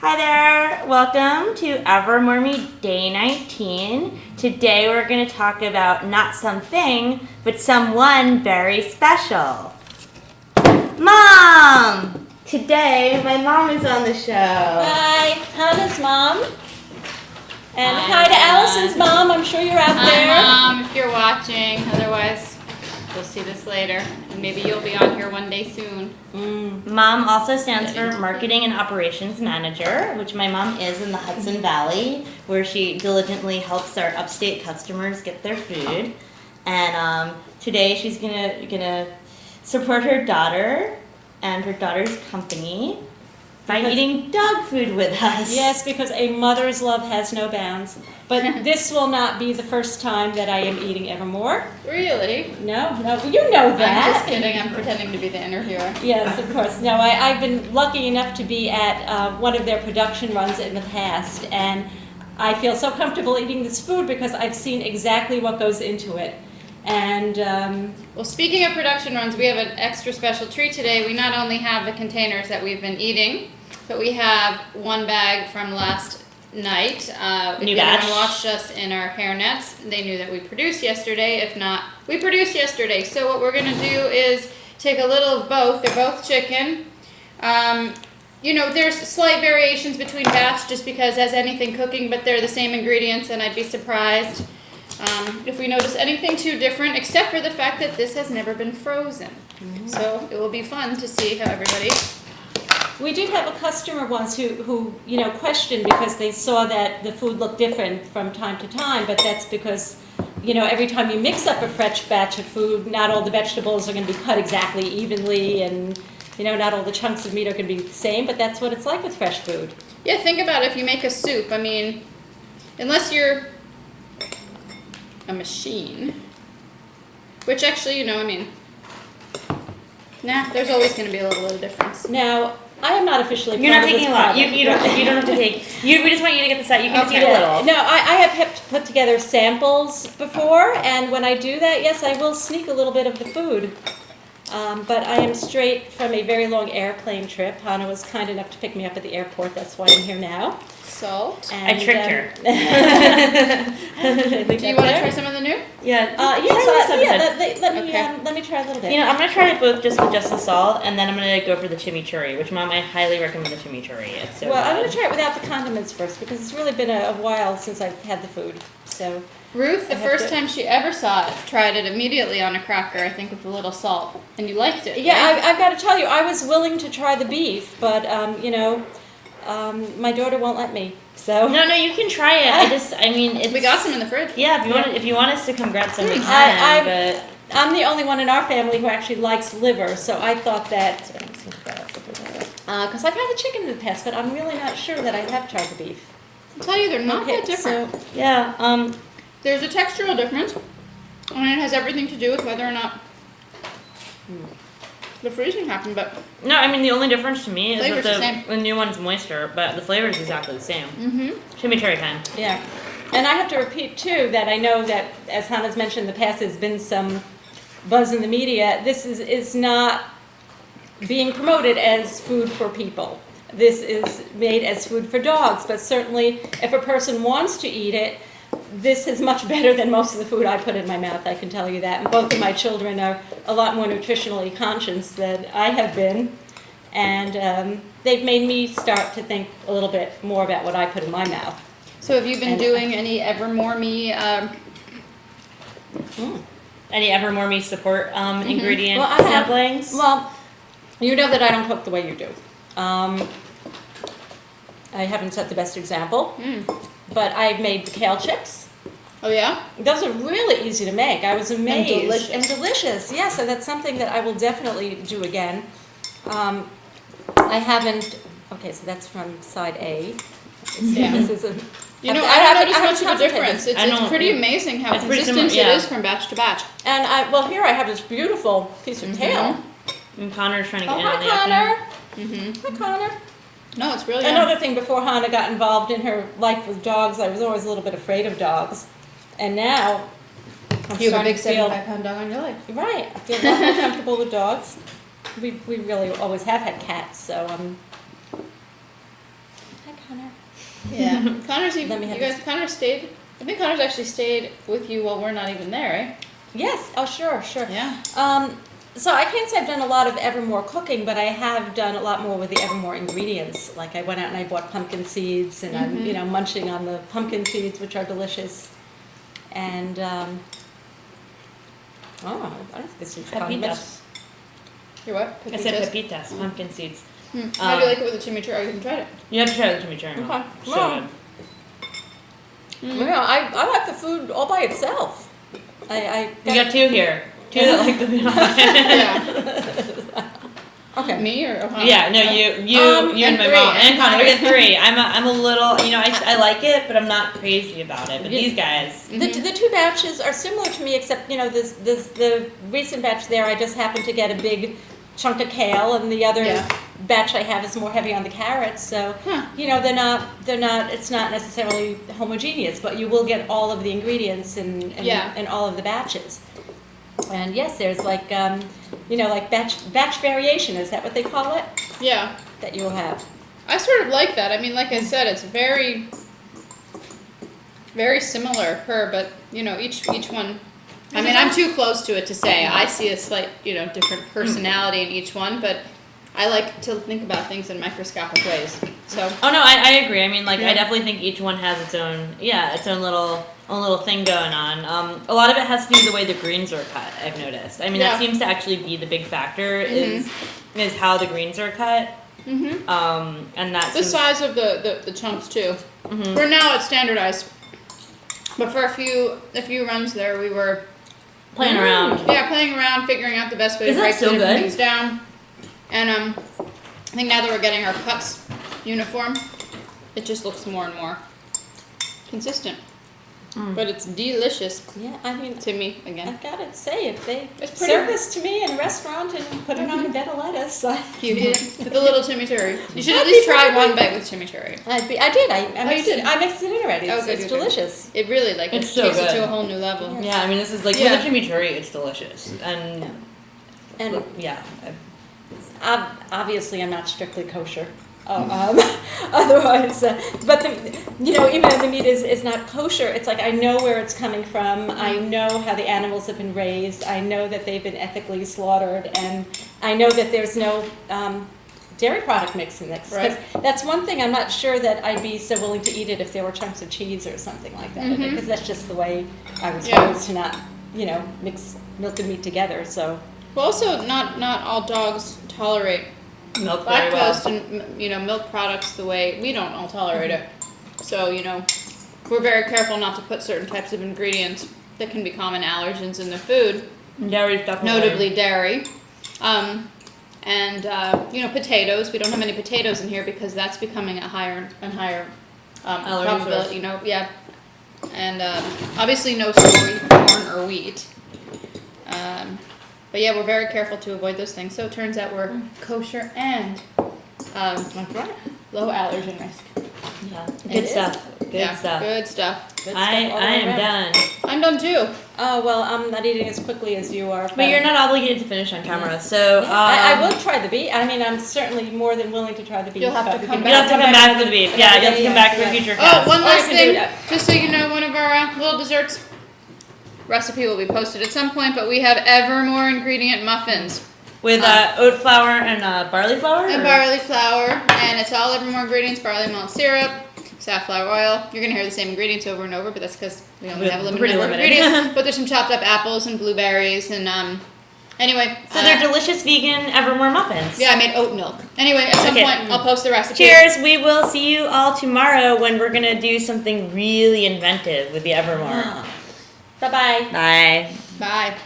Hi there, welcome to Evermore Me Day 19. Today we're going to talk about not something, but someone very special. Mom! Today my mom is on the show. Hi, Hannah's mom. And Hi, hi to Allison's mom, I'm sure you're out there. Hi, Mom, if you're watching. Otherwise, you'll see this later. And maybe you'll be on here one day soon. Mom also stands for Marketing and Operations Manager, which my mom is in the Hudson Valley, where she diligently helps our upstate customers get their food. And today she's gonna support her daughter and her daughter's company by eating dog food with us. Yes, because a mother's love has no bounds. But this will not be the first time that I am eating Evermore. Really? No, you know that. I'm just kidding. I'm pretending to be the interviewer. Yes, of course. No, I've been lucky enough to be at one of their production runs in the past, and I feel so comfortable eating this food because I've seen exactly what goes into it. And Well, speaking of production runs, we have an extra special treat today. We not only have the containers that we've been eating, but we have one bag from last night. If New batch. anyone watched us in our hairnets, they knew that we produced yesterday. If not, we produced yesterday. So what we're going to do is take a little of both. They're both chicken. You know, there's slight variations between batch just because as anything cooking, but they're the same ingredients, and I'd be surprised if we notice anything too different, except for the fact that this has never been frozen. So it will be fun to see how everybody... we did have a customer once who questioned because they saw that the food looked different from time to time, but that's because, every time you mix up a fresh batch of food, not all the vegetables are going to be cut exactly evenly, and, not all the chunks of meat are going to be the same, but that's what it's like with fresh food. Yeah, think about it. If you make a soup, I mean, unless you're a machine, which actually, there's always going to be a little bit of difference. Now, I am not officially You're part not of this taking a lot. project. You don't have to take. We just want you to get the set. You can just eat a Okay. little. No, I have put together samples before, and when I do that, yes, I will sneak a little bit of the food. But I am straight from a very long airplane trip. Hannah was kind enough to pick me up at the airport. That's why I'm here now. Salt. I tricked her. Do you want to try some of the new? Yeah. Let me try a little bit. I'm gonna try it both just with just the salt, and then I'm gonna go for the chimichurri, which Mom, I highly recommend the chimichurri. It's so Well, I'm good. going to try it without the condiments first because it's really been a while since I've had the food. So Ruth, the I have first to- time she ever saw it, tried it immediately on a cracker, I think with a little salt. And you liked it, yeah, right? I've got to tell you, I was willing to try the beef, but my daughter won't let me. So No, you can try it. It's. We got some in the fridge. Yeah, if you want us to come grab some, we can. I- I'm the only one in our family who actually likes liver, so I thought that because I've had the chicken in the past, but I'm really not sure that I have tried the beef. I'll tell you, they're not that different. So, yeah. There's a textural difference, and it has everything to do with whether or not the freezing happened, but No, the only difference to me is Flavor's the that same. the new one's moister, but the flavor is exactly the same. Chimichurri time. yeah. And I have to repeat, too, that I know that, as Hannah's mentioned in the past, there's been some buzz in the media. This is not being promoted as food for people. This is made as food for dogs, but certainly if a person wants to eat it, this is much better than most of the food I put in my mouth, I can tell you that. And both of my children are a lot more nutritionally conscious than I have been, and they've made me start to think a little bit more about what I put in my mouth. So have you been doing any Evermore Me? Any Evermore Me support ingredient Well, I have- samplings? Well, you know that I don't cook the way you do. I haven't set the best example, but I've made the kale chips. Oh yeah? Those are really easy to make. I was amazed. delicious. And delicious. Yeah, so that's something that I will definitely do again. I haven't, okay, so that's from side A. Yeah. This is a, You know, I I don't haven't- notice I haven't much of a concentrated. difference. I It's don't- pretty amazing how it's pretty consistent similar, it yeah. is from batch to batch. and here I have this beautiful piece of kale. And Connor's trying to Oh, get in on hi, the Connor. action. Hi, Connor. No, it's really Another thing, before Hannah got involved in her life with dogs, I was always a little bit afraid of dogs. And now, I'm You have a starting big to feel, 75-pound dog on your leg. right, I feel a lot more comfortable with dogs. We really always have had cats, so Connor? Yeah. Connor's Let even, me you have guys, Connor stayed, I think Connor's actually stayed with you while we're not even there, right? Yes. Oh, sure. Yeah. So I can't say I've done a lot of Evermore cooking, but I have done a lot more with the Evermore ingredients. Like I went out and I bought pumpkin seeds, and I'm, munching on the pumpkin seeds, which are delicious. And I think this is Pepitas. Your what? I said Pepitas? pepitas, pumpkin seeds. How do you like it with the chimichurri? I haven't tried it. You have to try the chimichurri. Okay. So Well, good. Yeah, I like the food all by itself. I You got two here. Two that like the Yeah. okay. Me or Ohana? Yeah, no, you and my three, mom and and Connor. We Connor. get three. I'm a little, I like it, but I'm not crazy about it. But these guys, The two batches are similar to me, except the recent batch there, I just happened to get a big chunk of kale, and the other batch I have is more heavy on the carrots. So they're not. It's not necessarily homogeneous, but you will get all of the ingredients in all of the batches. And yes, there's like like batch variation. Is that what they call it? Yeah. That you'll have. I sort of like that. I mean, like I said, it's very, very similar but each one. I mean, I'm too close to it to say. I see a slight, different personality in each one, but I like to think about things in microscopic ways. So. oh no, I agree. I mean, I definitely think each one has its own little thing going on. A lot of it has to do with the way the greens are cut. I've noticed. I mean, that seems to actually be the big factor is how the greens are cut. And that's the size of the chunks too. For now, it's standardized, but for a few runs there, we were playing around. Yeah, playing around, figuring out the best way to break the different things down. And I think now that we're getting our cuts uniform, it just looks more and more consistent. But it's delicious. Yeah, I mean, to me again. I've got to say, if they It's pretty- serve this to me in a restaurant and put it on a bed of lettuce, You did with the little chimichurri. You should at least try one bite with chimichurri. I did. you did? I mixed it in already. It's, good, it's good. delicious. It really It's it so takes it good. to a whole new level. Yeah, I mean, this is with the chimichurri, it's delicious, and And yeah. obviously, I'm not strictly kosher. Otherwise, but even if the meat is not kosher, it's like I know where it's coming from. I know how the animals have been raised. I know that they've been ethically slaughtered, and I know that there's no dairy product mix in this. Right. 'Cause that's one thing I'm not sure that I'd be so willing to eat it if there were chunks of cheese or something like that. Because that's just the way I was raised to not, mix milk and meat together. So. Well, also, not all dogs tolerate Milk very well. lactose and milk products the way we don't all tolerate it. So we're very careful not to put certain types of ingredients that can be common allergens in the food. Dairy's definitely. Notably dairy, and potatoes. We don't have any potatoes in here because that's becoming a higher and higher probability. And obviously no soy, corn, or wheat. But yeah, we're very careful to avoid those things. So it turns out we're kosher and low allergen risk. Yeah. Good stuff. Good stuff. Good stuff. I am done. I'm done too. Oh, well, I'm not eating as quickly as you are. But you're not obligated to finish on camera, so I will try the beef. I mean, I'm certainly more than willing to try the beef. You'll have to but come we You'll can- have to come back for the beef. Yeah, you'll have to come back for a future cast. Oh, one I last can do thing, that. just so you know, one of our little desserts recipe will be posted at some point, but we have Evermore ingredient muffins. With oat flour and barley flour? And or- barley flour, and it's all Evermore ingredients, barley malt syrup, safflower oil. You're going to hear the same ingredients over and over, but that's because we only have a limited Pretty number of limited. ingredients. But there's some chopped up apples and blueberries, and anyway. So they're delicious vegan Evermore muffins. Yeah, I made oat milk. Anyway, at some point, I'll post the recipe. Cheers. We will see you all tomorrow when we're going to do something really inventive with the Evermore. Bye-bye. Bye. Bye.